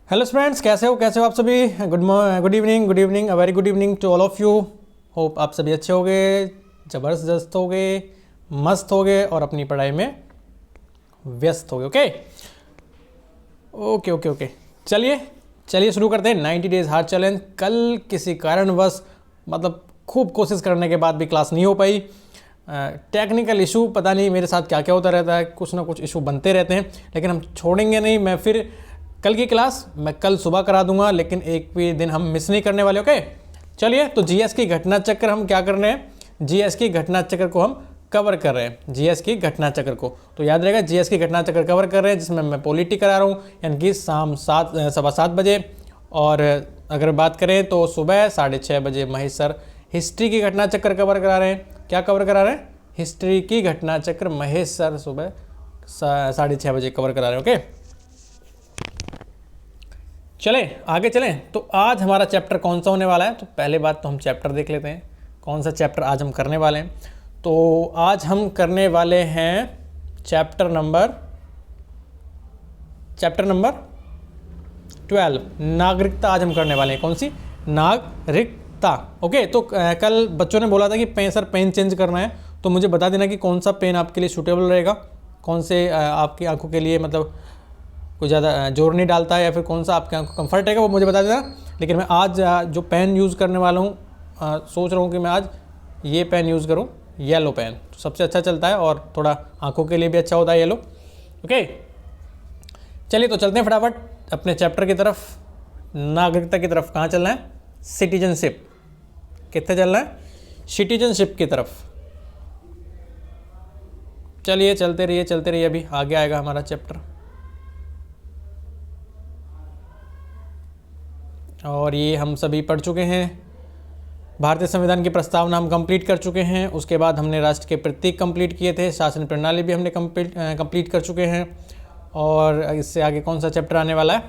Hello friends, कैसे हो आप सभी। Good evening, a very good evening to all of you. Hope आप सभी अच्छे होंगे, ज़बरदस्त होंगे, मस्त होंगे और अपनी पढ़ाई में व्यस्त होंगे। ओके ओके ओके ओके चलिए शुरू करते हैं 90 डेज़ हार्ड चैलेंज। कल किसी कारणवश मतलब खूब कोशिश करने के बाद भी क्लास नहीं हो पाई। टेक्निकल इशू, पता नहीं मेरे साथ क्या क्या होता रहता है, कुछ ना कुछ इशू बनते रहते हैं, लेकिन हम छोड़ेंगे नहीं। मैं फिर कल की क्लास मैं कल सुबह करा दूंगा, लेकिन एक भी दिन हम मिस नहीं करने वाले। ओके चलिए, तो जीएस की घटना चक्र हम क्या कर रहे हैं, जीएस की घटना चक्र को हम कवर कर रहे हैं। जीएस की घटना चक्र को तो याद रहेगा, जीएस की घटना चक्र कवर कर रहे हैं, जिसमें मैं पॉलिटी करा रहा हूँ, यानी कि शाम 7:15 बजे। और अगर बात करें तो सुबह 6:30 बजे महेश सर हिस्ट्री की घटना चक्र कवर करा रहे हैं। क्या कवर करा रहे हैं? हिस्ट्री की घटना चक्र महेश सर सुबह 6:30 बजे कवर करा रहे हैं। ओके चलें आगे चलें। तो आज हमारा चैप्टर कौन सा होने वाला है, तो पहले बात तो हम चैप्टर देख लेते हैं, कौन सा चैप्टर आज हम करने वाले हैं। तो आज हम करने वाले हैं चैप्टर नंबर 12, नागरिकता। आज हम करने वाले हैं कौन सी? नागरिकता। ओके, तो कल बच्चों ने बोला था कि सर पेन चेंज करना है, तो मुझे बता देना कि कौन सा पेन आपके लिए सूटेबल रहेगा, कौन से आपकी आंखों के लिए मतलब कोई ज़्यादा जोर नहीं डालता है, या फिर कौन सा आपके आंखों को कम्फर्ट रहेगा, वो मुझे बता देना। लेकिन मैं आज जो पेन यूज़ करने वाला हूँ, सोच रहा हूँ कि मैं आज ये पेन यूज़ करूँ, येलो पेन। तो सबसे अच्छा चलता है और थोड़ा आंखों के लिए भी अच्छा होता है येलो। ओके चलिए, तो चलते हैं फटाफट अपने चैप्टर की तरफ, नागरिकता की तरफ। कहाँ चलना है? सिटीजनशिप। कितने चलना है? सिटीजनशिप की तरफ। चलिए चलते रहिए, अभी आगे आएगा हमारा चैप्टर। और ये हम सभी पढ़ चुके हैं। भारतीय संविधान की प्रस्तावना हम कंप्लीट कर चुके हैं। उसके बाद हमने राष्ट्र के प्रतीक कंप्लीट किए थे, शासन प्रणाली भी हमने कंप्लीट कर चुके हैं। और इससे आगे कौन सा चैप्टर आने वाला है?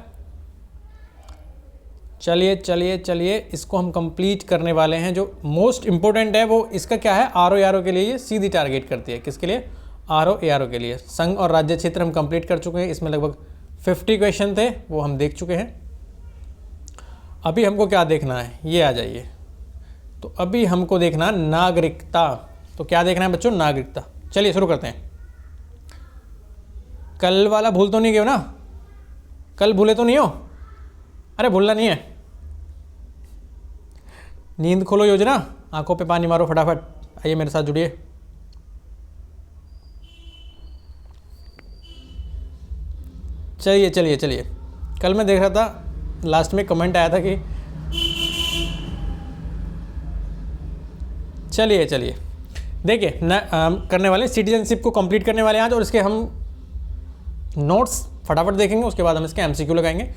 चलिए इसको हम कंप्लीट करने वाले हैं। जो मोस्ट इम्पोर्टेंट है वो इसका क्या है? आरओ के लिए ये सीधी टारगेट करती है। किसके लिए? आरओ के लिए। संघ और राज्य क्षेत्र हम कंप्लीट कर चुके हैं, इसमें लगभग 50 क्वेश्चन थे, वो हम देख चुके हैं। अभी हमको क्या देखना है, ये आ जाइए। तो अभी हमको देखना नागरिकता। तो क्या देखना है बच्चों? नागरिकता। चलिए शुरू करते हैं। कल वाला भूल तो नहीं गए हो ना? कल भूले तो नहीं हो? अरे भूलना नहीं है। नींद खोलो योजना, आंखों पे पानी मारो फटाफट। आइए मेरे साथ जुड़िए। चलिए कल मैं देख रहा था, लास्ट में कमेंट आया था कि चलिए देखिए करने वाले सिटीजनशिप को कंप्लीट करने वाले हैं आज, और इसके हम नोट्स फटाफट देखेंगे। उसके बाद हम इसके एमसीक्यू लगाएंगे।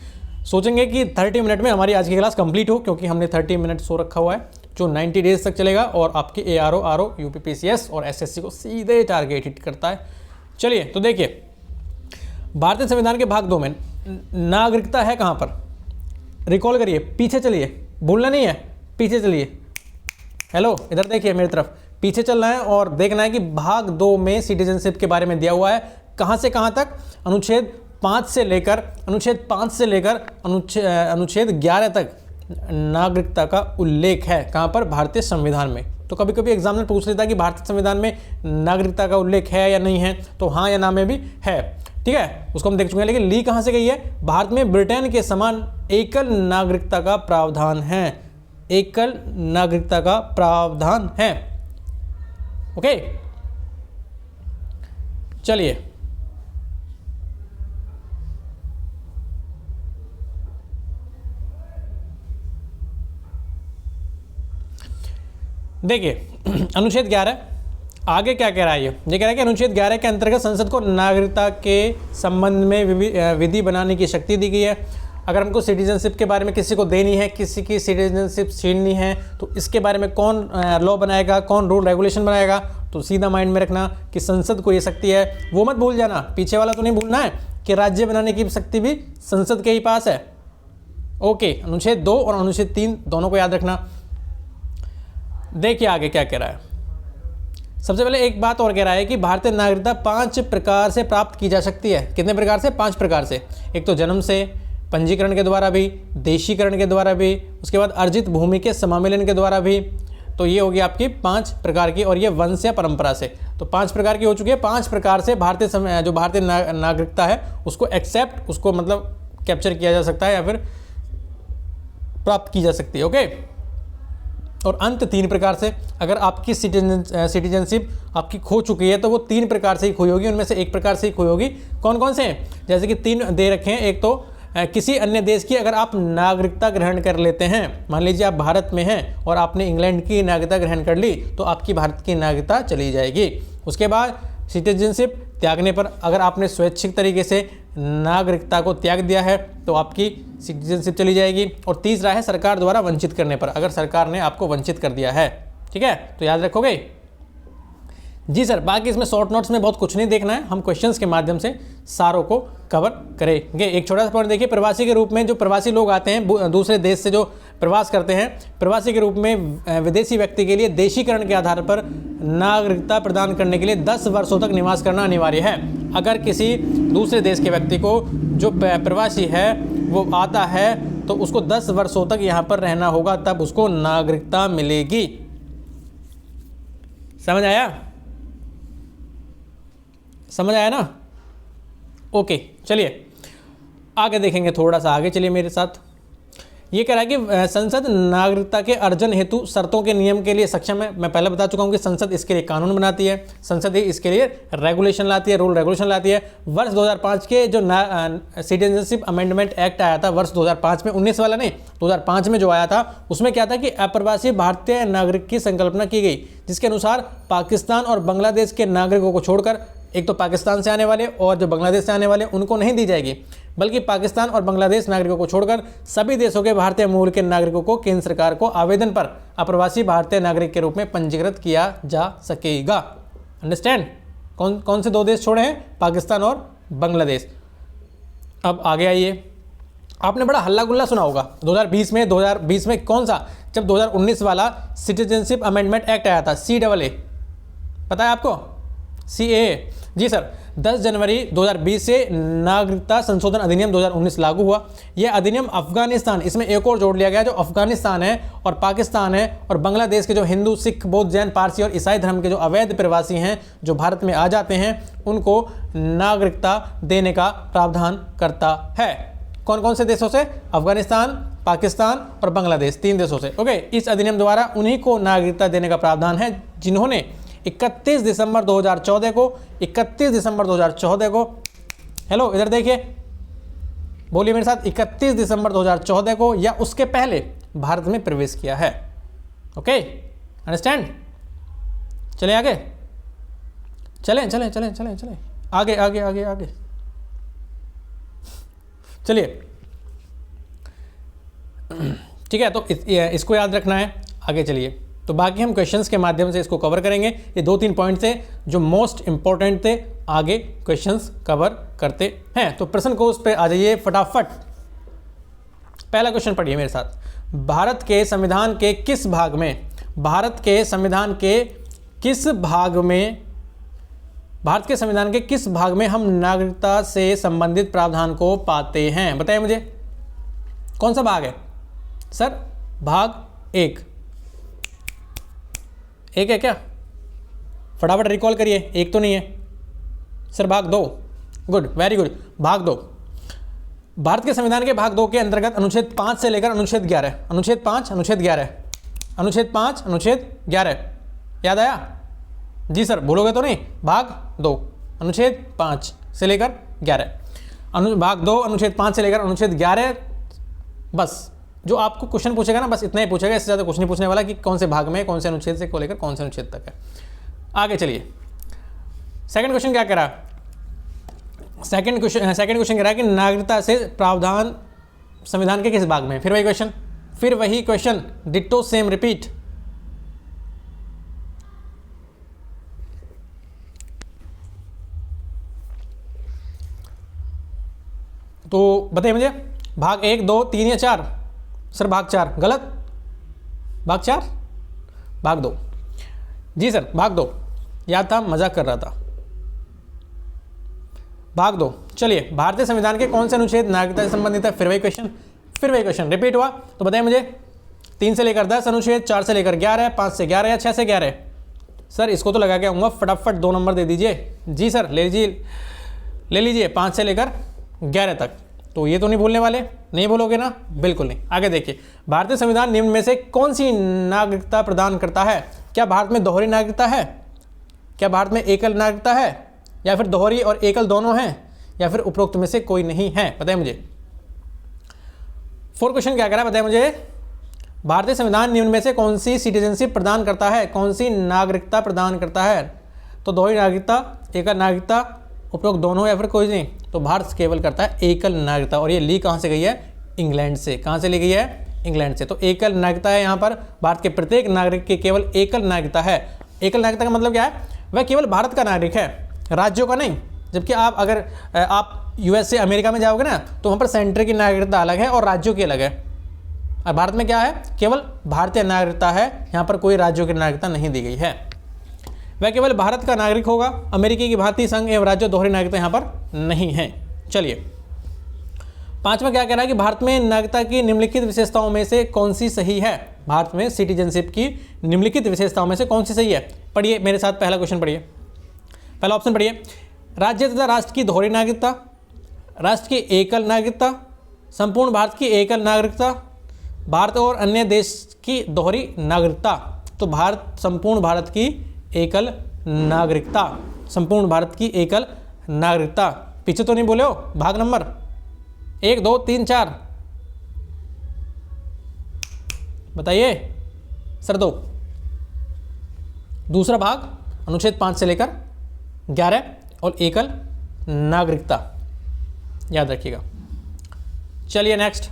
सोचेंगे कि 30 मिनट में हमारी आज की क्लास कंप्लीट हो, क्योंकि हमने 30 मिनट शो रखा हुआ है, जो 90 डेज तक चलेगा और आपके ARO, RO, UPPCS और SSC को सीधे टारगेट हिट करता है। चलिए तो देखिए, भारतीय संविधान के भाग 2 में नागरिकता है कहाँ पर? रिकॉल करिए, पीछे चलिए, भूलना नहीं है, पीछे चलिए। हेलो, इधर देखिए मेरी तरफ, पीछे चलना है और देखना है कि भाग 2 में सिटीजनशिप के बारे में दिया हुआ है। कहाँ से कहाँ तक? अनुच्छेद 5 से लेकर अनुच्छेद 11 तक नागरिकता का उल्लेख है। कहाँ पर? भारतीय संविधान में। तो कभी कभी एग्जामिनर पूछ लेता है कि भारतीय संविधान में नागरिकता का उल्लेख है या नहीं है, तो हाँ या ना में भी है। ठीक है, उसको हम देख चुके हैं। लेकिन ली कहाँ से गई है? भारत में ब्रिटेन के समान एकल नागरिकता का प्रावधान है। एकल नागरिकता का प्रावधान है। ओके चलिए, देखिए अनुच्छेद 11 आगे क्या कह रहा है? ये कह रहा है कि अनुच्छेद 11 के अंतर्गत संसद को नागरिकता के संबंध में विधि बनाने की शक्ति दी गई है। अगर हमको सिटीजनशिप के बारे में किसी को देनी है, किसी की सिटीजनशिप छीननी है, तो इसके बारे में कौन लॉ बनाएगा, कौन रूल रेगुलेशन बनाएगा? तो सीधा माइंड में रखना कि संसद को ये शक्ति है। वो मत भूल जाना, पीछे वाला तो नहीं भूलना है कि राज्य बनाने की शक्ति भी संसद के ही पास है। ओके, अनुच्छेद 2 और अनुच्छेद 3 दोनों को याद रखना। देखिए आगे क्या कह रहा है। सबसे पहले एक बात और कह रहा है कि भारतीय नागरिकता 5 प्रकार से प्राप्त की जा सकती है। कितने प्रकार से? 5 प्रकार से। एक तो जन्म से, पंजीकरण के द्वारा भी, देशीकरण के द्वारा भी, उसके बाद अर्जित भूमि के समामेलन के द्वारा भी। तो ये होगी आपकी 5 प्रकार की, और ये वंश या परंपरा से। तो 5 प्रकार की हो चुकी है। 5 प्रकार से भारतीय जो भारतीय नागरिकता है उसको एक्सेप्ट, उसको मतलब कैप्चर किया जा सकता है या फिर प्राप्त की जा सकती है। ओके। और अंत 3 प्रकार से, अगर आपकी सिटीजनशिप आपकी खो चुकी है तो वो 3 प्रकार से ही खोई होगी, उनमें से एक प्रकार से ही खोई होगी। कौन कौन से हैं? जैसे कि 3 दे रखे हैं। एक तो किसी अन्य देश की अगर आप नागरिकता ग्रहण कर लेते हैं, मान लीजिए आप भारत में हैं और आपने इंग्लैंड की नागरिकता ग्रहण कर ली, तो आपकी भारत की नागरिकता चली जाएगी। उसके बाद सिटीजनशिप त्यागने पर, अगर आपने स्वैच्छिक तरीके से नागरिकता को त्याग दिया है तो आपकी सिटीजनशिप चली जाएगी। और तीसरा है सरकार द्वारा वंचित करने पर, अगर सरकार ने आपको वंचित कर दिया है। ठीक है, तो याद रखोगे जी सर। बाकी इसमें शॉर्ट नोट्स में बहुत कुछ नहीं देखना है, हम क्वेश्चंस के माध्यम से सारों को कवर करेंगे। एक छोटा सा पॉइंट देखिए, प्रवासी के रूप में जो प्रवासी लोग आते हैं दूसरे देश से जो प्रवास करते हैं, प्रवासी के रूप में विदेशी व्यक्ति के लिए देशीकरण के आधार पर नागरिकता प्रदान करने के लिए 10 वर्षों तक निवास करना अनिवार्य है। अगर किसी दूसरे देश के व्यक्ति को जो प्रवासी है वो आता है तो उसको 10 वर्षों तक यहाँ पर रहना होगा, तब उसको नागरिकता मिलेगी। समझ आया? समझ आया ना? ओके, चलिए आगे देखेंगे, थोड़ा सा आगे चलिए मेरे साथ। ये कह रहा है कि संसद नागरिकता के अर्जन हेतु शर्तों के नियम के लिए सक्षम है। मैं पहले बता चुका हूँ कि संसद इसके लिए कानून बनाती है, संसद इसके लिए रेगुलेशन लाती है, रूल रेगुलेशन लाती है। वर्ष 2005 के जो सिटीजनशिप अमेंडमेंट एक्ट आया था वर्ष 2005 में, 19 वाला नहीं, 2005 में जो आया था, उसमें क्या था कि अप्रवासी भारतीय नागरिक की संकल्पना की गई, जिसके अनुसार पाकिस्तान और बांग्लादेश के नागरिकों को छोड़कर, एक तो पाकिस्तान से आने वाले और जो बांग्लादेश से आने वाले उनको नहीं दी जाएगी, बल्कि पाकिस्तान और बांग्लादेश नागरिकों को छोड़कर सभी देशों के भारतीय मूल के नागरिकों को केंद्र सरकार को आवेदन पर अप्रवासी भारतीय नागरिक के रूप में पंजीकृत किया जा सकेगा। अंडरस्टैंड? कौन कौन से 2 देश छोड़े हैं? पाकिस्तान और बांग्लादेश। अब आगे आइए, आपने बड़ा हल्ला गुल्ला सुना होगा 2020 में कौन सा, जब 2019 वाला सिटीजनशिप अमेंडमेंट एक्ट आया था, CAA, पता है आपको? CAA जी सर। 10 जनवरी 2020 से नागरिकता संशोधन अधिनियम 2019 लागू हुआ। यह अधिनियम अफगानिस्तान, इसमें एक और जोड़ लिया गया, जो अफगानिस्तान है और पाकिस्तान है और बांग्लादेश के जो हिंदू, सिख, बौद्ध, जैन, पारसी और ईसाई धर्म के जो अवैध प्रवासी हैं जो भारत में आ जाते हैं, उनको नागरिकता देने का प्रावधान करता है। कौन कौन से देशों से? अफगानिस्तान, पाकिस्तान और बांग्लादेश, 3 देशों से। ओके, इस अधिनियम द्वारा उन्हीं को नागरिकता देने का प्रावधान है जिन्होंने 31 दिसंबर 2014 को, हेलो इधर देखिए, बोलिए मेरे साथ, 31 दिसंबर 2014 को या उसके पहले भारत में प्रवेश किया है। Okay, understand? चले आगे, चलें आगे चलिए। ठीक है, तो इसको याद रखना है। आगे चलिए, तो बाकी हम क्वेश्चंस के माध्यम से इसको कवर करेंगे। ये 2-3 पॉइंट थे जो मोस्ट इंपॉर्टेंट थे, आगे क्वेश्चंस कवर करते हैं। तो प्रश्न को उस पर आ जाइए फटाफट। पहला क्वेश्चन पढ़िए मेरे साथ। भारत के संविधान के किस भाग में हम नागरिकता से संबंधित प्रावधान को पाते हैं? बताइए मुझे, कौन सा भाग है सर? भाग 1 है क्या? फटाफट रिकॉल करिए, 1 तो नहीं है सर, भाग 2। गुड, वेरी गुड, भाग 2। भारत के संविधान के भाग 2 के अंतर्गत अनुच्छेद 5 से लेकर अनुच्छेद 11, अनुच्छेद 5, अनुच्छेद 11 याद आया जी सर? भूलोगे तो नहीं? भाग 2 अनुच्छेद 5 से लेकर 11, भाग 2 अनुच्छेद 5 से लेकर अनुच्छेद 11। बस जो आपको क्वेश्चन पूछेगा ना, बस इतना ही पूछेगा, इससे ज़्यादा कुछ नहीं पूछने वाला कि कौन से भाग में, कौन से अनुच्छेद से को लेकर कौन से अनुच्छेद तक है। आगे चलिए, सेकंड क्वेश्चन क्या कह रहा है? सेकंड क्वेश्चन कह रहा है कि नागरिकता से प्रावधान संविधान के किस भाग में? फिर वही क्वेश्चन, डिट्टो सेम रिपीट। तो बताइए मुझे, भाग 1, 2, 3 या 4? सर भाग 4, गलत, भाग 4, भाग 2 जी सर, भाग 2 याद था, मजाक कर रहा था। भाग दो। चलिए, भारतीय संविधान के कौन से अनुच्छेद नागरिकता से संबंधित है? फिर वही क्वेश्चन रिपीट हुआ। तो बताइए मुझे, 3 से लेकर 10 अनुच्छेद, 4 से लेकर 11, 5 से 11 या 6 से 11? सर इसको तो लगा के आऊँगा, फटाफट 2 नंबर दे दीजिए। जी सर ले लीजिए 5 से लेकर 11 तक। तो ये तो नहीं भूलने वाले, नहीं भूलोगे ना? बिल्कुल नहीं। आगे देखिए, भारतीय संविधान निम्न में से कौन सी नागरिकता प्रदान करता है? क्या भारत में दोहरी नागरिकता है? क्या भारत में एकल नागरिकता है? या फिर दोहरी और एकल दोनों हैं? या फिर उपरोक्त में से कोई नहीं है? बताइए मुझे। 4 क्वेश्चन क्या कह रहा है, बताइए मुझे। भारतीय संविधान निम्न में से कौन सी सिटीजनशिप प्रदान करता है? कौन सी नागरिकता प्रदान करता है? तो दोहरी नागरिकता, एकल नागरिकता, उपरोक्त दोनों या फिर कोई नहीं? तो भारत केवल करता है एकल नागरिकता। और ये ली कहाँ से गई है? इंग्लैंड से। कहाँ से ली गई है? इंग्लैंड से। तो एकल नागरिकता है यहाँ पर, भारत के प्रत्येक नागरिक की केवल एकल नागरिकता है। एकल नागरिकता का मतलब क्या है? वह केवल भारत का नागरिक है, राज्यों का नहीं। जबकि आप यूएस से अमेरिका में जाओगे ना, तो वहाँ पर सेंटर की नागरिकता अलग है और राज्यों की अलग है। और भारत में क्या है? केवल भारतीय नागरिकता है, यहाँ पर कोई राज्यों की नागरिकता नहीं दी गई है। वह केवल भारत का नागरिक होगा। अमेरिकी की भांति संघ एवं राज्य दोहरी नागरिकता यहाँ पर नहीं है। चलिए, 5वां क्या कह रहा है कि भारत में नागरिकता की निम्नलिखित विशेषताओं में से कौन सी सही है? भारत में सिटीजनशिप की निम्नलिखित विशेषताओं में से कौन सी सही है? पढ़िए मेरे साथ, पहला क्वेश्चन पढ़िए, पहला ऑप्शन पढ़िए। राज्य तथा राष्ट्र की दोहरी नागरिकता, राष्ट्र की एकल नागरिकता, संपूर्ण भारत की एकल नागरिकता, भारत और अन्य देश की दोहरी नागरिकता। तो संपूर्ण भारत की एकल नागरिकता, संपूर्ण भारत की एकल नागरिकता। पीछे तो नहीं बोले हो? भाग नंबर 1, 2, 3, 4 बताइए सर। 2 दूसरा भाग अनुच्छेद 5 से लेकर 11 और एकल नागरिकता, याद रखिएगा। चलिए नेक्स्ट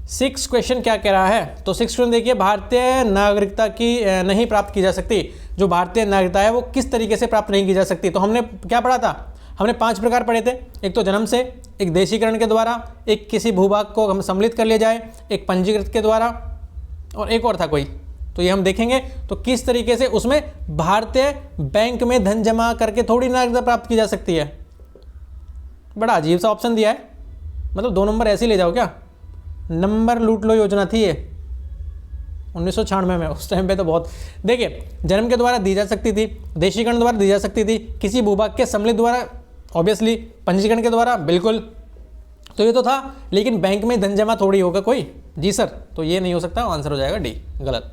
6 क्वेश्चन क्या कह रहा है? तो 6 क्वेश्चन देखिए, भारतीय नागरिकता की नहीं प्राप्त की जा सकती। जो भारतीय नागरिकता है वो किस तरीके से प्राप्त नहीं की जा सकती? तो हमने क्या पढ़ा था? हमने 5 प्रकार पढ़े थे। एक तो जन्म से, एक देशीकरण के द्वारा, एक किसी भूभाग को हम सम्मिलित कर लिया जाए, एक पंजीकृत के द्वारा, और एक और था कोई। तो ये हम देखेंगे तो किस तरीके से उसमें भारतीय बैंक में धन जमा करके थोड़ी नागरिकता प्राप्त की जा सकती है। बड़ा अजीब सा ऑप्शन दिया है, मतलब 2 नंबर ऐसे ही ले जाओ क्या? नंबर लूट लो योजना थी ये 1996 में। उस टाइम पे तो बहुत, देखिए, जन्म के द्वारा दी जा सकती थी, देशीकरण द्वारा दी जा सकती थी, किसी भूभाग के सम्मिलित द्वारा ऑब्वियसली, पंजीकरण के द्वारा बिल्कुल, तो ये तो था। लेकिन बैंक में धन जमा थोड़ी होगा कोई। जी सर, तो ये नहीं हो सकता, आंसर हो जाएगा डी, गलत।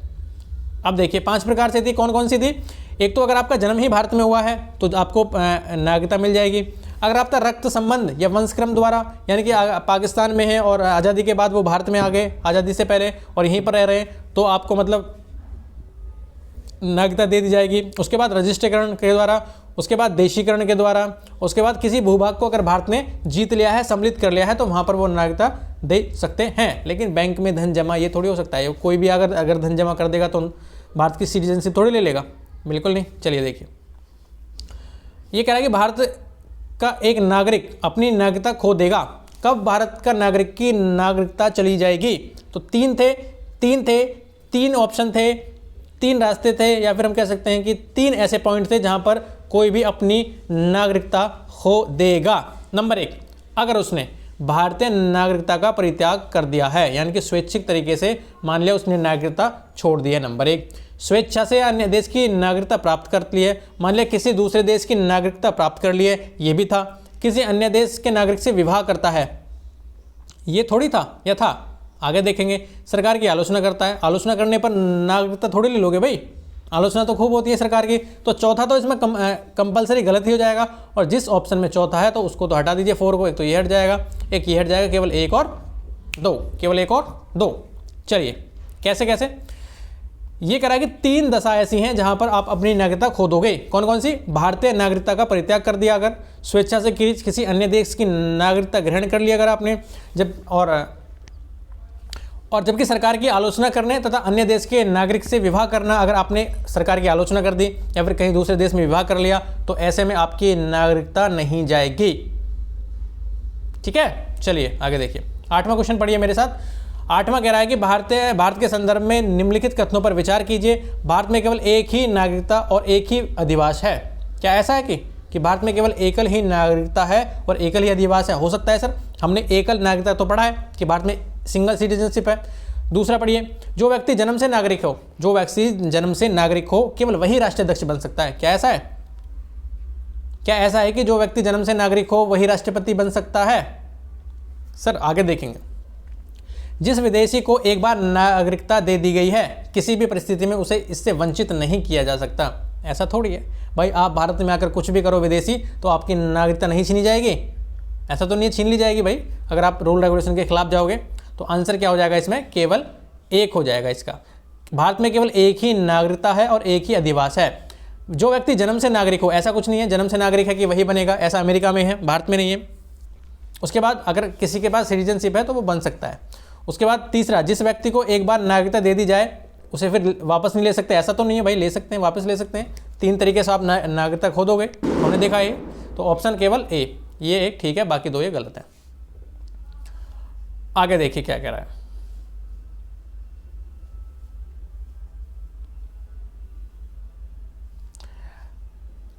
अब देखिए 5 प्रकार से थी, कौन कौन सी थी? एक तो अगर आपका जन्म ही भारत में हुआ है तो आपको नागरिकता मिल जाएगी। अगर आपका रक्त संबंध या वंशक्रम द्वारा, यानी कि पाकिस्तान में है और आज़ादी के बाद वो भारत में आ गए, आज़ादी से पहले, और यहीं पर रह रहे हैं, तो आपको मतलब नागरिकता दे दी जाएगी। उसके बाद रजिस्ट्रीकरण के द्वारा, उसके बाद देशीकरण के द्वारा, उसके बाद किसी भूभाग को अगर भारत ने जीत लिया है, सम्मिलित कर लिया है, तो वहाँ पर वो नागरिकता दे सकते हैं। लेकिन बैंक में धन जमा ये थोड़ी हो सकता है, कोई भी अगर धन जमा कर देगा तो भारत की सिटीजनशिप थोड़ी ले लेगा, बिल्कुल नहीं। चलिए देखिए, ये कह रहा है कि भारत का एक नागरिक अपनी नागरिकता खो देगा। कब भारत का नागरिक की नागरिकता चली जाएगी? तो 3 ऑप्शन थे, 3 रास्ते थे, या फिर हम कह सकते हैं कि 3 ऐसे पॉइंट थे जहां पर कोई भी अपनी नागरिकता खो देगा। नंबर 1, अगर उसने भारतीय नागरिकता का परित्याग कर दिया है, यानी कि स्वैच्छिक तरीके से मान लिया उसने नागरिकता छोड़ दी है। नंबर 1, स्वेच्छा से अन्य देश की नागरिकता प्राप्त कर ली है, मान लिया किसी दूसरे देश की नागरिकता प्राप्त कर ली है, ये भी था। किसी अन्य देश के नागरिक से विवाह करता है, ये थोड़ी था, या था? आगे देखेंगे। सरकार की आलोचना करता है, आलोचना करने पर नागरिकता थोड़ी ले लोगे भाई, आलोचना तो खूब होती है सरकार की। तो चौथा तो इसमें कंपलसरी गलत ही हो जाएगा, और जिस ऑप्शन में चौथा है तो उसको तो हटा दीजिए, 4 को। एक तो ये हट जाएगा, एक ये हट जाएगा, केवल 1 और 2, केवल 1 और 2। चलिए कैसे कैसे? ये कह रहा है कि 3 दशा ऐसी हैं जहां पर आप अपनी नागरिकता खो दोगे। कौन कौन सी? भारतीय नागरिकता का परित्याग कर दिया अगर, स्वेच्छा से किसी अन्य देश की नागरिकता ग्रहण कर लिया अगर आपने, जब और जबकि सरकार की आलोचना करने तथा अन्य देश के नागरिक से विवाह करना, अगर आपने सरकार की आलोचना कर दी या फिर कहीं दूसरे देश में विवाह कर लिया, तो ऐसे में आपकी नागरिकता नहीं जाएगी। ठीक है, चलिए आगे देखिए। 8वां क्वेश्चन पढ़िए मेरे साथ। 8वां कह रहा है कि भारत के संदर्भ में निम्नलिखित कथनों पर विचार कीजिए। भारत में केवल एक ही नागरिकता और एक ही अधिवास है। क्या ऐसा है कि कि भारत में केवल एकल ही नागरिकता है और एकल ही अधिवास है? हो सकता है सर, हमने एकल नागरिकता तो पढ़ा है कि भारत में सिंगल सिटीजनशिप है। दूसरा पढ़िए, जो व्यक्ति जन्म से नागरिक हो, जो व्यक्ति जन्म से नागरिक हो केवल वही राष्ट्राध्यक्ष बन सकता है। क्या ऐसा है? क्या ऐसा है कि जो व्यक्ति जन्म से नागरिक हो वही राष्ट्रपति बन सकता है? सर आगे देखेंगे। जिस विदेशी को एक बार नागरिकता दे दी गई है किसी भी परिस्थिति में उसे इससे वंचित नहीं किया जा सकता। ऐसा थोड़ी है भाई, आप भारत में आकर कुछ भी करो विदेशी तो आपकी नागरिकता नहीं छीनी जाएगी? ऐसा तो नहीं छीन ली जाएगी भाई, अगर आप रूल रेगुलेशन के खिलाफ जाओगे। तो आंसर क्या हो जाएगा इसमें? केवल एक हो जाएगा इसका। भारत में केवल एक ही नागरिकता है और एक ही अधिवास है। जो व्यक्ति जन्म से नागरिक हो, ऐसा कुछ नहीं है जन्म से नागरिक है कि वही बनेगा, ऐसा अमेरिका में है, भारत में नहीं है। उसके बाद अगर किसी के पास सिटीजनशिप है तो वो बन सकता है। उसके बाद तीसरा, जिस व्यक्ति को एक बार नागरिकता दे दी जाए उसे फिर वापस नहीं ले सकते। ऐसा तो नहीं है भाई, ले सकते हैं, वापस ले सकते हैं। 3 तरीके से आप नागरिकता खो दोगे, हमने देखा ये। तो ऑप्शन केवल ए, ये एक ठीक है, बाकी 2 ये गलत है। आगे देखिए क्या कह रहा है।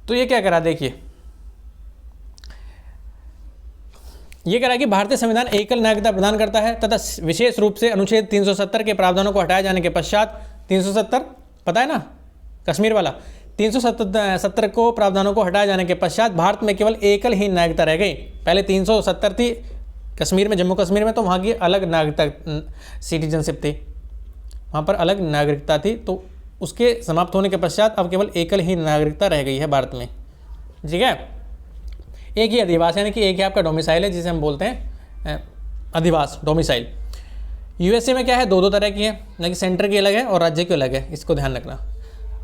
तो ये क्या कह रहा है, देखिए ये कह रहा है कि भारतीय संविधान एकल नागरिकता प्रदान करता है तथा विशेष रूप से अनुच्छेद 370 के प्रावधानों को हटाए जाने के पश्चात, 370 पता है ना, कश्मीर वाला, 370 को प्रावधानों को हटाए जाने के पश्चात भारत में केवल एकल ही नागरिकता रह गई। पहले 370 थी कश्मीर में, जम्मू कश्मीर में, तो वहाँ की अलग नागरिकता सिटीजनशिप थी, वहाँ पर अलग नागरिकता थी। तो उसके समाप्त होने के पश्चात अब केवल एकल ही नागरिकता रह गई है भारत में। ठीक है, एक ही अधिवास यानी कि एक ही आपका डोमिसाइल है, जिसे हम बोलते हैं अधिवास, डोमिसाइल। यूएसए में क्या है, 2 तरह की है, यानी कि सेंटर की अलग है और राज्य की अलग है, इसको ध्यान रखना।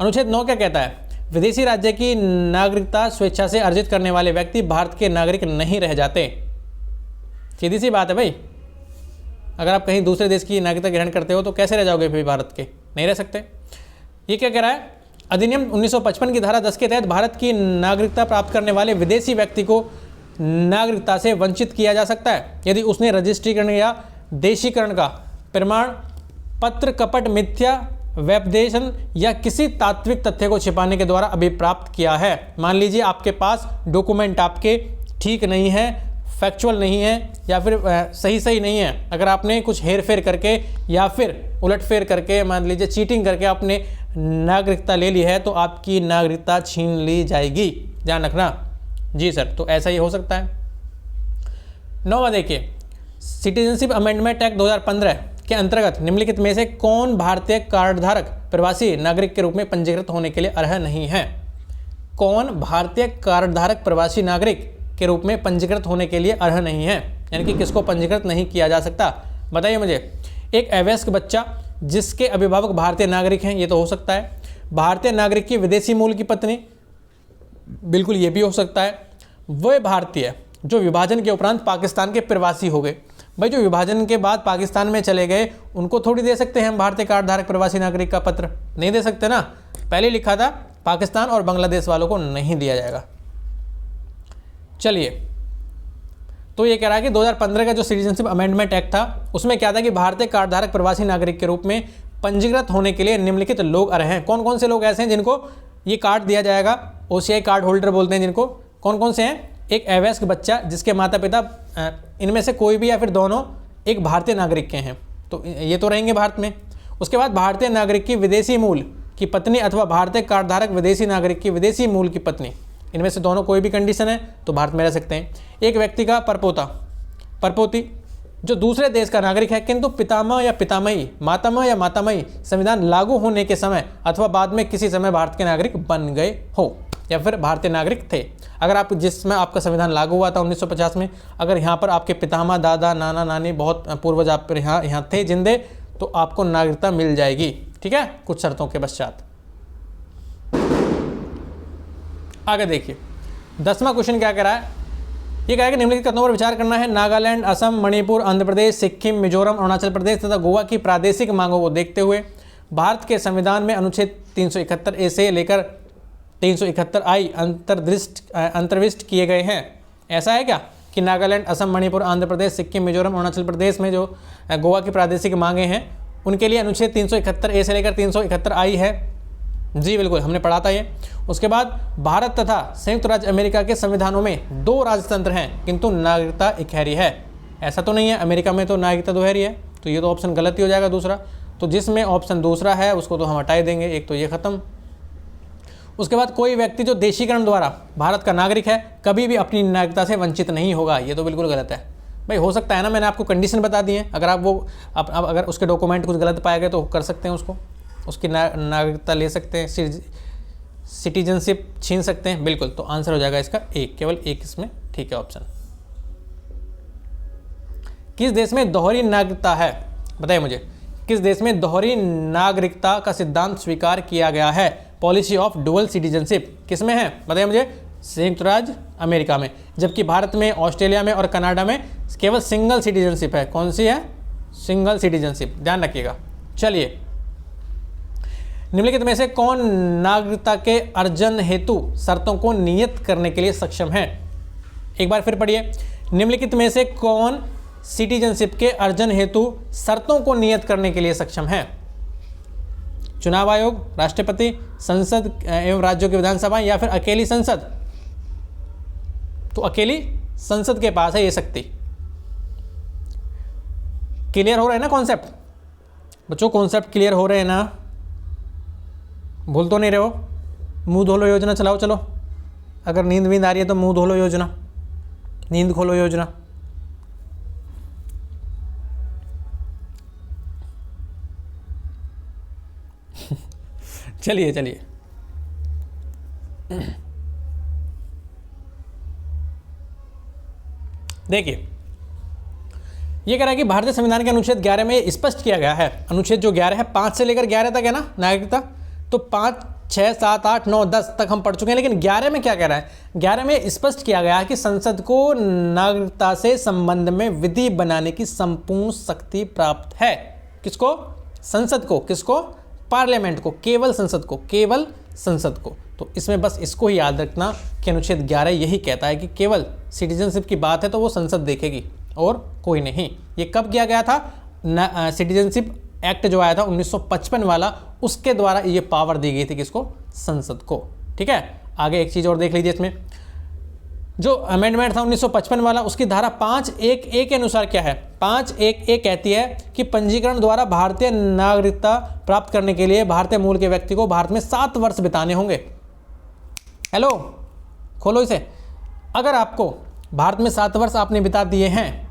अनुच्छेद 9 क्या कहता है? विदेशी राज्य की नागरिकता स्वेच्छा से अर्जित करने वाले व्यक्ति भारत के नागरिक नहीं रह जाते। सीधी सी बात है भाई, अगर आप कहीं दूसरे देश की नागरिकता ग्रहण करते हो तो कैसे रह जाओगे फिर भारत के? नहीं रह सकते। ये क्या कह रहा है? अधिनियम 1955 की धारा 10 के तहत भारत की नागरिकता प्राप्त करने वाले विदेशी व्यक्ति को नागरिकता से वंचित किया जा सकता है यदि उसने रजिस्ट्रीकरण या देशीकरण का प्रमाण पत्र, कपट, मिथ्या वेबदेशन या किसी तात्विक तथ्य को छिपाने के द्वारा अभिप्राप्त किया है। मान लीजिए आपके पास डॉक्यूमेंट आपके ठीक नहीं है, फैक्चुअल नहीं है, या फिर सही नहीं है। अगर आपने कुछ हेर फेर करके या फिर उलटफेर करके, मान लीजिए चीटिंग करके आपने नागरिकता ले ली है तो आपकी नागरिकता छीन ली जाएगी, ध्यान रखना। जी सर, तो ऐसा ही हो सकता है। 9वां देखिए, सिटीजनशिप अमेंडमेंट एक्ट 2015 के अंतर्गत निम्नलिखित में से कौन भारतीय कार्डधारक प्रवासी नागरिक के रूप में पंजीकृत होने के लिए अर्ह नहीं है? कौन भारतीय कार्डधारक प्रवासी नागरिक के रूप में पंजीकृत होने के लिए अर्ह नहीं है, यानी कि किसको पंजीकृत नहीं किया जा सकता? बताइए मुझे। एक अवयस्क बच्चा जिसके अभिभावक भारतीय नागरिक हैं, ये तो हो सकता है। भारतीय नागरिक की विदेशी मूल की पत्नी, बिल्कुल ये भी हो सकता है। वह भारतीय जो विभाजन के उपरांत पाकिस्तान के प्रवासी हो गए। भाई जो विभाजन के बाद पाकिस्तान में चले गए उनको थोड़ी दे सकते हैं हम भारतीय कार्डधारक प्रवासी नागरिक का पत्र, नहीं दे सकते ना। पहले लिखा था पाकिस्तान और बांग्लादेश वालों को नहीं दिया जाएगा। चलिए, तो ये कह रहा है कि 2015 का जो सिटीजनशिप अमेंडमेंट एक्ट था उसमें क्या था कि भारतीय कार्डधारक प्रवासी नागरिक के रूप में पंजीकृत होने के लिए निम्नलिखित लोग अर्ह हैं। कौन कौन से लोग ऐसे हैं जिनको ये कार्ड दिया जाएगा? OCI कार्ड होल्डर बोलते हैं जिनको। कौन कौन से हैं? एक अवयस्क बच्चा जिसके माता पिता इनमें से कोई भी या फिर दोनों एक भारतीय नागरिक के हैं, तो ये तो रहेंगे भारत में। उसके बाद भारतीय नागरिक की विदेशी मूल की पत्नी अथवा भारतीय कार्डधारक विदेशी नागरिक की विदेशी मूल की पत्नी, इनमें से दोनों कोई भी कंडीशन है तो भारत में रह सकते हैं। एक व्यक्ति का परपोता परपोती जो दूसरे देश का नागरिक है किंतु पितामह या पितामही, मातामह या मातामही संविधान लागू होने के समय अथवा बाद में किसी समय भारत के नागरिक बन गए हो या फिर भारतीय नागरिक थे। अगर आप जिसमें आपका संविधान लागू हुआ था 1950 में, अगर यहाँ पर आपके पितामह, दादा, नाना, नानी, बहुत पूर्वज आप यहाँ थे जिंदे, तो आपको नागरिकता मिल जाएगी। ठीक है, कुछ शर्तों के पश्चात। आगे देखिए 10वां क्वेश्चन क्या कह रहा है? ये कह रहा है कि निम्नलिखित कथनों पर विचार करना है। नागालैंड, असम, मणिपुर, आंध्र प्रदेश, सिक्किम, मिजोरम, अरुणाचल प्रदेश तथा गोवा की प्रादेशिक मांगों को देखते हुए भारत के संविधान में अनुच्छेद 371A से लेकर 371I अंतर्विष्ट किए गए हैं। ऐसा है क्या कि नागालैंड, असम, मणिपुर, आंध्र प्रदेश, सिक्किम, मिजोरम, अरुणाचल प्रदेश में जो गोवा की प्रादेशिक मांगे हैं उनके लिए अनुच्छेद 371A से लेकर 371I है? जी बिल्कुल, हमने पढ़ा था ये। उसके बाद भारत तथा संयुक्त राज्य अमेरिका के संविधानों में 2 राजतंत्र हैं किंतु नागरिकता इकहरी है। ऐसा तो नहीं है, अमेरिका में तो नागरिकता दोहरी है, तो ये तो ऑप्शन गलत ही हो जाएगा दूसरा। तो जिसमें ऑप्शन दूसरा है उसको तो हम हटा देंगे, एक तो ये खत्म। उसके बाद कोई व्यक्ति जो देशीकरण द्वारा भारत का नागरिक है कभी भी अपनी नागरिकता से वंचित नहीं होगा, ये तो बिल्कुल गलत है। भाई हो सकता है ना, मैंने आपको कंडीशन बता दी है, अगर आप वो अगर उसके डॉक्यूमेंट कुछ गलत पाए गए तो कर सकते हैं उसको, उसकी नागरिकता ले सकते हैं, सिटीजनशिप छीन सकते हैं। बिल्कुल, तो आंसर हो जाएगा इसका एक, केवल एक इसमें ठीक है ऑप्शन। किस देश में दोहरी नागरिकता है, बताइए मुझे, किस देश में दोहरी नागरिकता का सिद्धांत स्वीकार किया गया है, पॉलिसी ऑफ डुअल सिटीजनशिप किस में है, बताइए मुझे। संयुक्त राज्य अमेरिका में, जबकि भारत में, ऑस्ट्रेलिया में और कनाडा में केवल सिंगल सिटीजनशिप है। कौन सी है, सिंगल सिटीजनशिप, ध्यान रखिएगा। चलिए, निम्नलिखित में से कौन नागरिकता के अर्जन हेतु शर्तों को नियत करने के लिए सक्षम है। एक बार फिर पढ़िए, निम्नलिखित में से कौन सिटीजनशिप के अर्जन हेतु शर्तों को नियत करने के लिए सक्षम है। चुनाव आयोग, राष्ट्रपति, संसद एवं राज्यों की विधानसभा या फिर अकेली संसद। तो अकेली संसद के पास है ये शक्ति। क्लियर हो रहा है ना कॉन्सेप्ट बच्चों, कॉन्सेप्ट क्लियर हो रहे हैं ना, भूल तो नहीं रहे हो। मुंह धो लो योजना चलाओ, चलो अगर नींद वींद आ रही है तो मुंह धो लो योजना, नींद खोलो योजना। चलिए चलिए, देखिए ये कह रहा है कि भारतीय संविधान के अनुच्छेद 11 में स्पष्ट किया गया है, अनुच्छेद जो 11 है 5 से लेकर 11 तक है ना नागरिकता, तो 5, 6, 7, 8, 9, 10 तक हम पढ़ चुके हैं, लेकिन 11 में क्या कह रहा है, 11 में स्पष्ट किया गया है कि संसद को नागरिकता से संबंध में विधि बनाने की संपूर्ण शक्ति प्राप्त है। किसको, संसद को, किसको, पार्लियामेंट को, केवल संसद को, केवल संसद को। तो इसमें बस इसको ही याद रखना कि अनुच्छेद 11 यही कहता है कि केवल सिटीजनशिप की बात है तो वो संसद देखेगी और कोई नहीं। ये कब किया गया था, सिटीजनशिप एक्ट जो आया था 1955 वाला, उसके द्वारा ये पावर दी गई थी किसको, संसद को। ठीक है, आगे एक चीज़ और देख लीजिए, इसमें जो अमेंडमेंट था 1955 वाला, उसकी धारा 5(1)(a) के अनुसार क्या है, 5(1)(a) कहती है कि पंजीकरण द्वारा भारतीय नागरिकता प्राप्त करने के लिए भारतीय मूल के व्यक्ति को भारत में 7 वर्ष बिताने होंगे। हेलो, खोलो इसे। अगर आपको भारत में 7 वर्ष आपने बिता दिए हैं,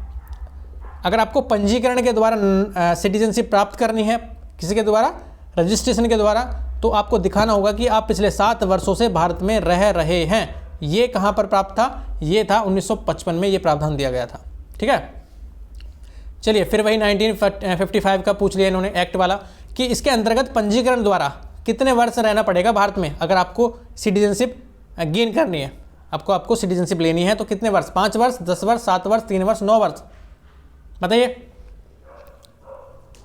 अगर आपको पंजीकरण के द्वारा सिटीजनशिप प्राप्त करनी है, किसी के द्वारा, रजिस्ट्रेशन के द्वारा, तो आपको दिखाना होगा कि आप पिछले 7 वर्षों से भारत में रह रहे हैं। ये कहाँ पर प्राप्त था, ये था 1955 में ये प्रावधान दिया गया था। ठीक है, चलिए फिर वही 1955 का पूछ लिया इन्होंने एक्ट वाला, कि इसके अंतर्गत पंजीकरण द्वारा कितने वर्ष रहना पड़ेगा भारत में, अगर आपको सिटीजनशिप गेन करनी है, आपको सिटीजनशिप लेनी है तो कितने वर्ष, 5 वर्ष, 10 वर्ष, 7 वर्ष, 3 वर्ष, 9 वर्ष, बताइए।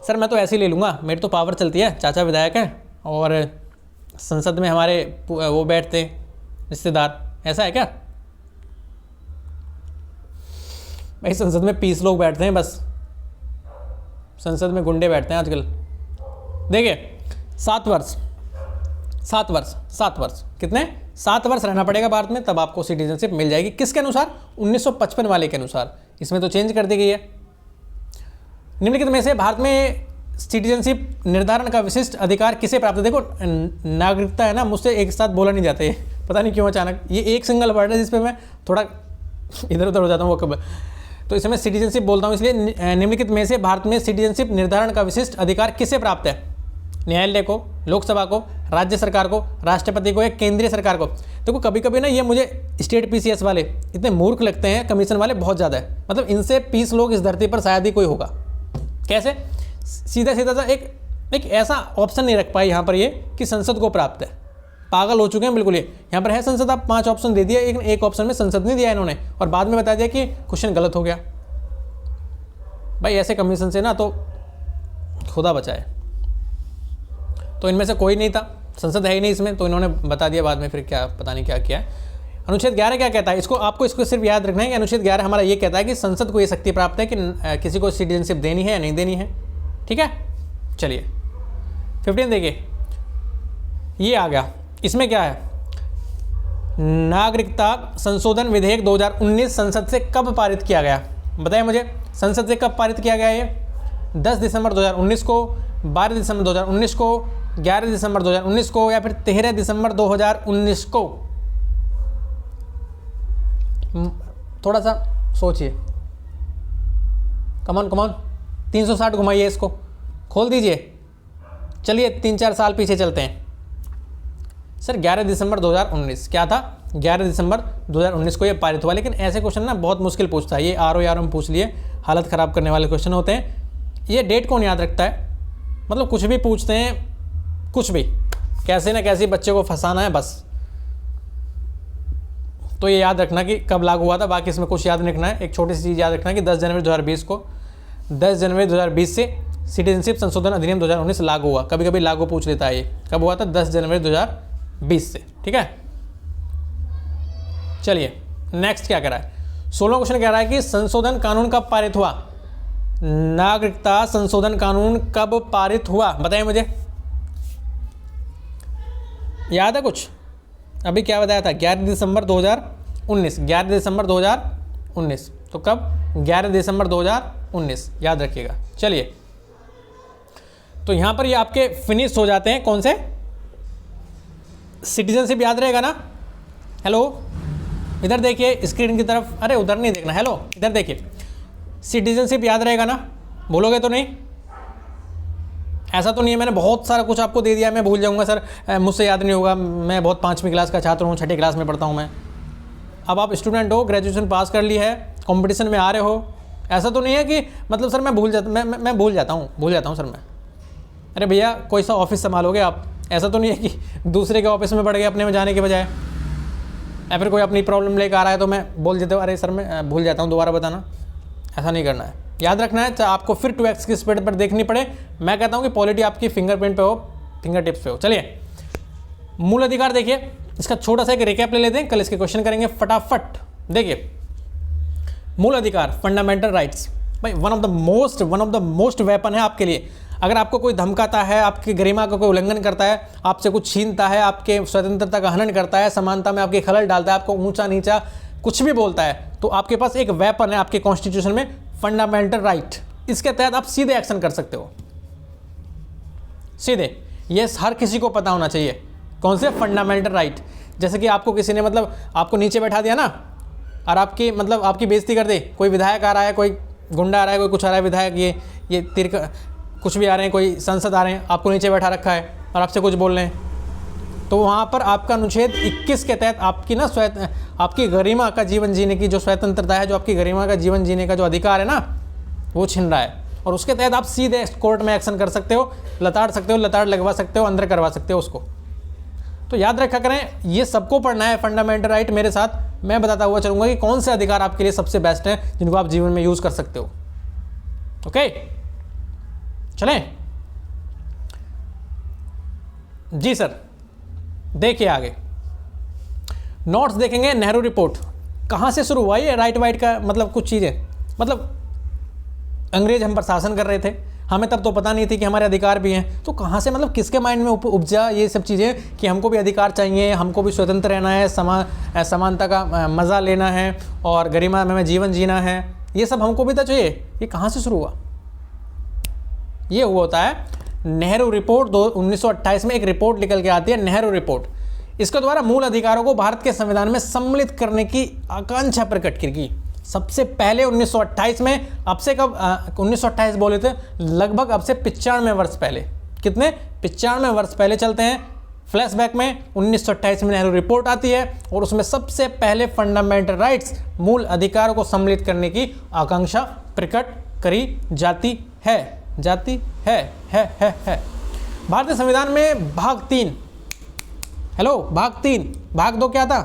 सर मैं तो ऐसे ही ले लूँगा, मेरी तो पावर चलती है, चाचा विधायक हैं और संसद में हमारे वो बैठते हैं रिश्तेदार, ऐसा है क्या भाई, संसद में 30 लोग बैठते हैं बस, संसद में गुंडे बैठते हैं आजकल। देखिए 7 वर्ष, 7 वर्ष, 7 वर्ष, कितने, 7 वर्ष रहना पड़ेगा भारत में, तब आपको सिटीजनशिप मिल जाएगी। किसके अनुसार, 1955 वाले के अनुसार। इसमें तो चेंज कर दी गई है। निम्नलिखित में से भारत में सिटीजनशिप निर्धारण का विशिष्ट अधिकार किसे प्राप्त है। देखो नागरिकता है ना, मुझसे एक साथ बोला नहीं जाता है, पता नहीं क्यों अचानक, ये एक सिंगल वर्ड है जिस पे मैं थोड़ा इधर उधर हो जाता हूँ वो कब, तो इसमें सिटीजनशिप बोलता हूँ, इसलिए निम्नलिखित में से भारत में सिटीजनशिप निर्धारण का विशिष्ट अधिकार किसे प्राप्त है, न्यायालय को, लोकसभा को, राज्य सरकार को, राष्ट्रपति को या केंद्रीय सरकार को। देखो कभी कभी ना ये मुझे स्टेट पीसीएस वाले इतने मूर्ख लगते हैं, कमीशन वाले बहुत ज़्यादा है, मतलब इनसे 20 लोग इस धरती पर शायद ही कोई होगा। कैसे, सीधा सीधा सा एक ऐसा ऑप्शन नहीं रख पाए यहाँ पर ये कि संसद को प्राप्त है, पागल हो चुके हैं बिल्कुल। ये यहाँ पर है संसद, आप 5 ऑप्शन दे दिया, एक ऑप्शन में संसद नहीं दिया इन्होंने, और बाद में बता दिया कि क्वेश्चन गलत हो गया। भाई ऐसे कमीशन से ना तो खुदा बचाए। तो इनमें से कोई नहीं था, संसद है ही नहीं इसमें, तो इन्होंने बता दिया बाद में, फिर क्या पता नहीं क्या किया है। अनुच्छेद 11 क्या कहता है, इसको सिर्फ याद रखना है कि अनुच्छेद 11 हमारा ये कहता है कि संसद को ये शक्ति प्राप्त है कि किसी को सिटीजनशिप देनी है या नहीं देनी है। ठीक है, चलिए 15 देखिए, ये आ गया। इसमें क्या है, नागरिकता संशोधन विधेयक 2019 संसद से कब पारित किया गया? बताइए मुझे, संसद से कब पारित किया गया ये? 10 दिसंबर 2019 को, 12 दिसंबर 2019 को, 11 दिसंबर 2019 को, या फिर 13 दिसंबर 2019 को? थोड़ा सा सोचिए, कमान कमान, 360 घुमाइए इसको, खोल दीजिए। चलिए 3-4 साल पीछे चलते हैं सर। 11 दिसंबर 2019 क्या था? 11 दिसंबर 2019 को ये पारित हुआ। लेकिन ऐसे क्वेश्चन ना बहुत मुश्किल पूछता है, ये RO में पूछ लिए, हालत ख़राब करने वाले क्वेश्चन होते हैं। ये डेट कौन याद रखता है? मतलब कुछ भी पूछते हैं, कुछ भी, कैसे ना कैसे बच्चे को फंसाना है बस। तो ये याद रखना कि कब लागू हुआ था, बाकी इसमें कुछ याद नहीं रखना है। एक छोटी सी चीज़ याद रखना कि 10 जनवरी 2020 को, 10 जनवरी 2020 से सिटीजनशिप संशोधन अधिनियम 2019 लागू हुआ। कभी कभी लागू पूछ लेता है ये, कब हुआ था? 10 जनवरी 2020 से, ठीक है। चलिए नेक्स्ट क्या कह रहा है, 16वां क्वेश्चन कह रहा है कि संशोधन कानून कब पारित हुआ? नागरिकता संशोधन कानून कब पारित हुआ? बताइए मुझे, याद है कुछ? अभी क्या बताया था? 11 दिसंबर 2019, 11 दिसंबर 2019। तो कब? 11 दिसंबर 2019, याद रखिएगा। चलिए, तो यहां पर ये आपके फिनिश हो जाते हैं। कौन से? सिटीजनशिप याद रहेगा ना? हेलो, इधर देखिए स्क्रीन की तरफ, अरे उधर नहीं देखना, हेलो इधर देखिए। सिटीजनशिप याद रहेगा ना? बोलोगे तो नहीं? ऐसा तो नहीं है मैंने बहुत सारा कुछ आपको दे दिया मैं भूल जाऊंगा सर, मुझसे याद नहीं होगा, मैं बहुत 5वीं क्लास का छात्र हूँ, 6ठी क्लास में पढ़ता हूँ मैं। अब आप स्टूडेंट हो, ग्रेजुएशन पास कर ली है, कंपटीशन में आ रहे हो, ऐसा तो नहीं है कि मतलब सर मैं भूल जाता हूँ सर मैं। अरे भैया कोई सा ऑफिस संभालोगे आप, ऐसा तो नहीं है कि दूसरे के ऑफिस में पड़ गए अपने में जाने के बजाय, या फिर कोई अपनी प्रॉब्लम लेकर आ रहा है तो मैं बोल देता हूँ अरे सर मैं भूल जाता हूँ, दोबारा बताना। ऐसा नहीं करना है, याद रखना है। चाहे आपको फिर 2x की स्पीड पर देखनी पड़े, मैं कहता हूँ कि पॉलिटी आपकी फिंगरप्रिंट पे हो, फिंगर टिप्स पे हो। चलिए मूल अधिकार देखिए, इसका छोटा सा एक रिकैप ले लेते हैं, कल इसके क्वेश्चन करेंगे फटाफट। देखिए मूल अधिकार, फंडामेंटल राइट्स, भाई one of the most weapon है आपके लिए। अगर आपको कोई धमकाता है, आपकी गरिमा का कोई उल्लंघन करता है, आपसे कुछ छीनता है, आपके स्वतंत्रता का हनन करता है, समानता में आपकी खलल डालता है, आपको ऊंचा नीचा कुछ भी बोलता है, तो आपके पास एक वेपन है आपके कॉन्स्टिट्यूशन में, फंडामेंटल राइट। इसके तहत आप सीधे एक्शन कर सकते हो, सीधे। ये हर किसी को पता होना चाहिए। कौन से? Fundamental right. जैसे कि आपको किसी ने मतलब आपको नीचे बैठा दिया ना, और आपकी मतलब आपकी बेइज्जती कर दे, कोई विधायक आ रहा है, कोई गुंडा आ रहा है, कोई कुछ आ रहा है, विधायक ये तीर कुछ भी आ रहे हैं, कोई सांसद आ रहे हैं, आपको नीचे बैठा रखा है और आपसे कुछ बोल रहे हैं, तो वहाँ पर आपका अनुच्छेद 21 के तहत आपकी ना आपकी गरिमा का जीवन जीने की जो स्वतंत्रता है, जो आपकी गरिमा का जीवन जीने का जो अधिकार है ना, वो छिन रहा है। और उसके तहत आप सीधे कोर्ट में एक्शन कर सकते हो, लताड़ सकते हो, लताड़ लगवा सकते हो, अंदर करवा सकते हो उसको। तो याद रखा करें, ये सबको पढ़ना है फंडामेंटल राइट मेरे साथ। मैं बताता हुआ चलूँगा कि कौन से अधिकार आपके लिए सबसे बेस्ट हैं, जिनको आप जीवन में यूज़ कर सकते हो। ओके चलें जी सर। देखिए आगे नोट्स देखेंगे, नेहरू रिपोर्ट कहाँ से शुरू हुआ ये राइट वाइट का, मतलब कुछ चीज़ें, मतलब अंग्रेज हम पर शासन कर रहे थे, हमें तब तो पता नहीं थी कि हमारे अधिकार भी हैं, तो कहाँ से मतलब किसके माइंड में उपजा ये सब चीज़ें कि हमको भी अधिकार चाहिए, हमको भी स्वतंत्र रहना है, समानता का मज़ा लेना है और गरिमा में जीवन जीना है, ये सब हमको भी तो चाहिए। ये कहाँ से शुरू हुआ? ये हुआ होता है नेहरू रिपोर्ट 1928 में एक रिपोर्ट निकल के आती है, नेहरू रिपोर्ट। इसके द्वारा मूल अधिकारों को भारत के संविधान में सम्मिलित करने की आकांक्षा प्रकट की सबसे पहले 1928 में। अब से कब 1928 बोले थे? लगभग अब से 95 वर्ष पहले। कितने? 95 वर्ष पहले चलते हैं फ्लैशबैक में। 1928 में नेहरू रिपोर्ट आती है और उसमें सबसे पहले फंडामेंटल राइट्स, मूल अधिकारों को सम्मिलित करने की आकांक्षा प्रकट करी जाती है। भारतीय संविधान में भाग 3, हेलो भाग 3, भाग 2 क्या था?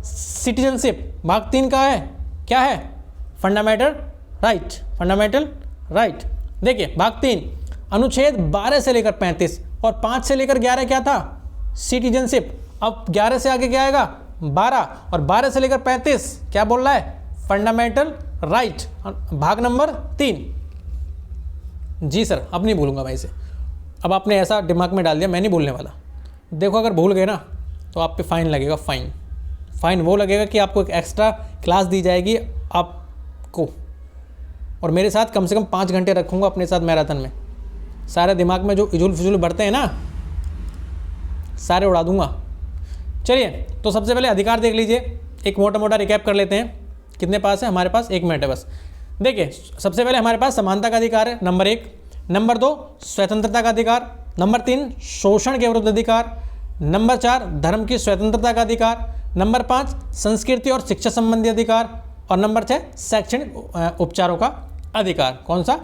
सिटीजनशिप। भाग 3 का है क्या है? Fundamental right, fundamental right. देखिए भाग 3 अनुच्छेद 12 से लेकर 35 और 5 से लेकर 11 क्या था? सिटीजनशिप। अब 11 से आगे क्या आएगा? 12, और 12 से लेकर 35 क्या बोल रहा है? फंडामेंटल राइट, भाग नंबर 3। जी सर, अब नहीं भूलूंगा मैं इसे। अब आपने ऐसा दिमाग में डाल दिया, मैं नहीं भूलने वाला। देखो अगर भूल गए ना तो आप पे फ़ाइन लगेगा, फ़ाइन वो लगेगा कि आपको एक एक्स्ट्रा क्लास दी जाएगी आपको, और मेरे साथ कम से कम 5 घंटे रखूँगा अपने साथ मैराथन में। सारे दिमाग में जो इजुल फिजुल बढ़ते हैं ना, सारे उड़ा दूंगा। चलिए, तो सबसे पहले अधिकार देख लीजिए, एक मोटा मोटा रिकैप कर लेते हैं। कितने पास है? हमारे पास 1 मिनट है बस। देखिए, सबसे पहले हमारे पास समानता का अधिकार है, नंबर 1। नंबर 2 स्वतंत्रता का अधिकार। नंबर 3 शोषण के विरुद्ध अधिकार। नंबर 4 धर्म की स्वतंत्रता का अधिकार। नंबर 5 संस्कृति और शिक्षा संबंधी अधिकार। और नंबर 6 शैक्षणिक उपचारों का अधिकार। कौन सा?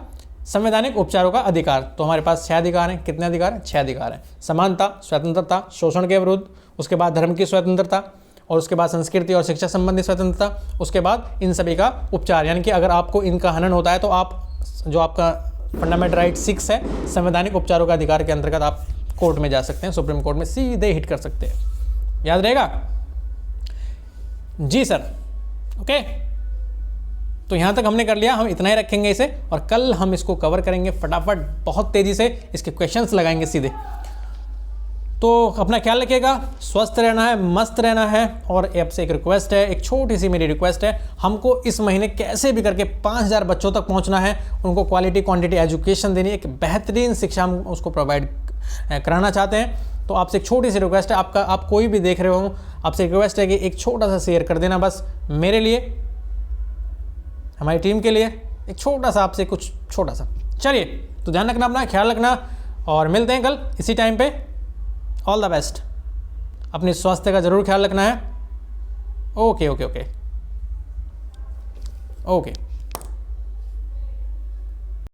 संवैधानिक उपचारों का अधिकार। तो हमारे पास 6 अधिकार हैं। कितने अधिकार हैं? 6 अधिकार हैं। समानता, स्वतंत्रता, शोषण के विरुद्ध, उसके बाद धर्म की स्वतंत्रता, और उसके बाद संस्कृति और शिक्षा संबंधी स्वतंत्रता, उसके बाद इन सभी का उपचार। यानी कि अगर आपको इनका हनन होता है तो आप, जो आपका फंडामेंटल राइट 6 है, संवैधानिक उपचारों का अधिकार के अंतर्गत आप कोर्ट में जा सकते हैं, सुप्रीम कोर्ट में सीधे हिट कर सकते हैं। याद रहेगा? जी सर। ओके, तो यहाँ तक हमने कर लिया, हम इतना ही रखेंगे इसे, और कल हम इसको कवर करेंगे फटाफट, बहुत तेज़ी से इसके क्वेश्चंस लगाएंगे सीधे। तो अपना ख्याल रखिएगा, स्वस्थ रहना है, मस्त रहना है। और आपसे एक रिक्वेस्ट है, एक छोटी सी मेरी रिक्वेस्ट है, हमको इस महीने कैसे भी करके 5000 बच्चों तक पहुंचना है, उनको क्वालिटी क्वांटिटी एजुकेशन देनी, एक बेहतरीन शिक्षा हम उसको प्रोवाइड कराना चाहते हैं। तो आपसे एक छोटी सी रिक्वेस्ट है, आप कोई भी देख रहे हो, आपसे रिक्वेस्ट है कि एक छोटा सा शेयर कर देना, बस मेरे लिए, हमारी टीम के लिए, एक छोटा सा आपसे कुछ छोटा सा। चलिए, तो ध्यान रखना, अपना ख्याल रखना, और मिलते हैं कल इसी टाइम पे। All the best. अपने स्वास्थ्य का ज़रूर ख्याल रखना है। Okay okay okay okay.